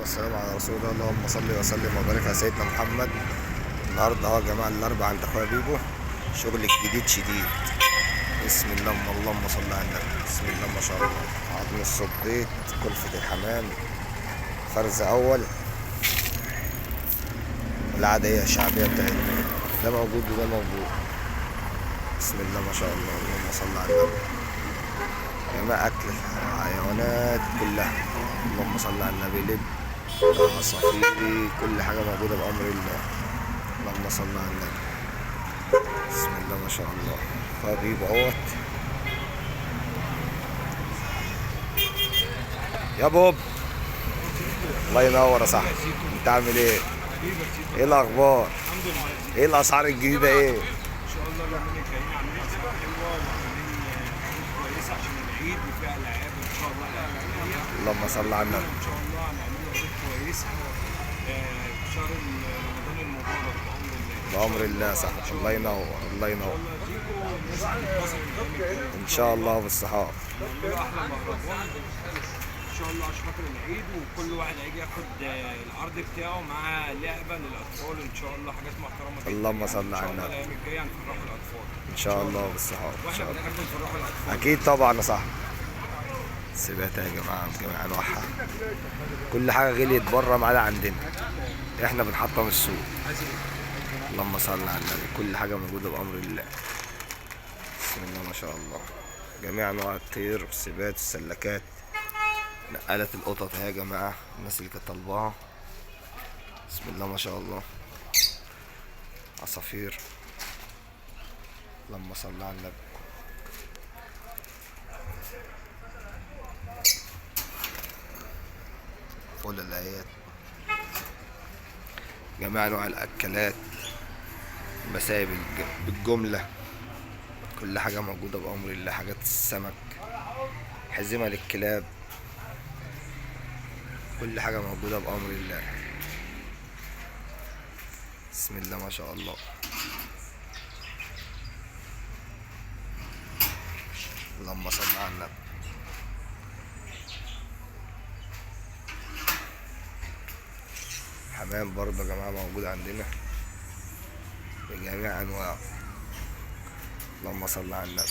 والسلام على رسول الله. اللهم صل وسلم وبارك على سيدنا محمد. النهارده اهو يا جماعه الاربعاء عند اخويا بيبو، شغل جديد شديد. بسم الله، اللهم صل على النبي. بسم الله ما شاء الله. عظم الصبيط، كلفة الحمام، فرز اول، العادية الشعبية بتاعتنا، ده موجود وده موجود. بسم الله ما شاء الله، اللهم صل على النبي. يا جماعة أكل الحيوانات كلها، اللهم صل على النبي. لب، عصافيري، كل حاجة موجودة بأمر الله. اللهم صل على النبي. بسم الله ما شاء الله. حبيب اهوت يا بوب، الله ينور يا صاحبي. انت عامل ايه؟ ايه الاخبار؟ الحمد لله. ايه الاسعار الجديده ايه؟ ان شاء الله اليومين الجايين عاملين اسعار حلوه وعاملين عروض كويسه عشان العيد وفيها العاب ان شاء الله اعلانيه. اللهم صل على النبي. ان شاء الله هنعمل عروض كويسه في شهر رمضان المبارك بامر بامر الله. الله يا صاحبي، الله ينور الله ينور. تيجوا الناس هتتبسط جامد ان شاء الله بالصحاب. نعملوا احلى مهرجان ان شاء الله عشان خاطر العيد، وكل واحد هيجي ياخد العرض بتاعه مع لعبه للاطفال ان شاء الله، حاجات محترمه جدا. اللهم صل ان شاء على الله النبي. الايام الجايه هنفرحوا الاطفال ان شاء الله بالصحاب ان واحنا شاء الله. بنحب نفرحوا الاطفال. اكيد طبعا يا صاحبي. سيبات يا جماعه، جميع انواعها، كل حاجه غليت بره ما عدا عندنا، احنا بنحطم السوق. اللهم صل على النبي. كل حاجه موجوده بامر الله. بسم الله ما شاء الله. جميع انواع الطير والسبات والسلكات، نقالات القطط اهي يا جماعه، الناس اللي كانت طالباها. بسم الله ما شاء الله. عصافير، اللهم صل على النبي. فول الايات، جميع انواع الاكلات، مسائل بالجمله، كل حاجه موجوده بامر الله. حاجات السمك، حزمه للكلاب، كل حاجه موجوده بامر الله. بسم الله ما شاء الله. اللهم صل على النبي. حمام برضه يا جماعه موجود عندنا بجميع انواعه. اللهم صل على النبي.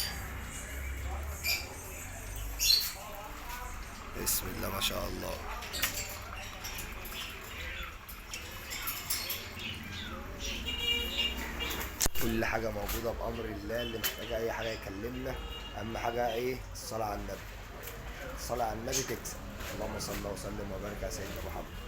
بسم الله ما شاء الله. كل حاجة موجودة بأمر الله. اللي محتاجة أي حاجة يكلمنا. أهم حاجة إيه؟ الصلاة على النبي. الصلاة على النبي تكسب. اللهم صل وسلم وبارك على سيدنا محمد.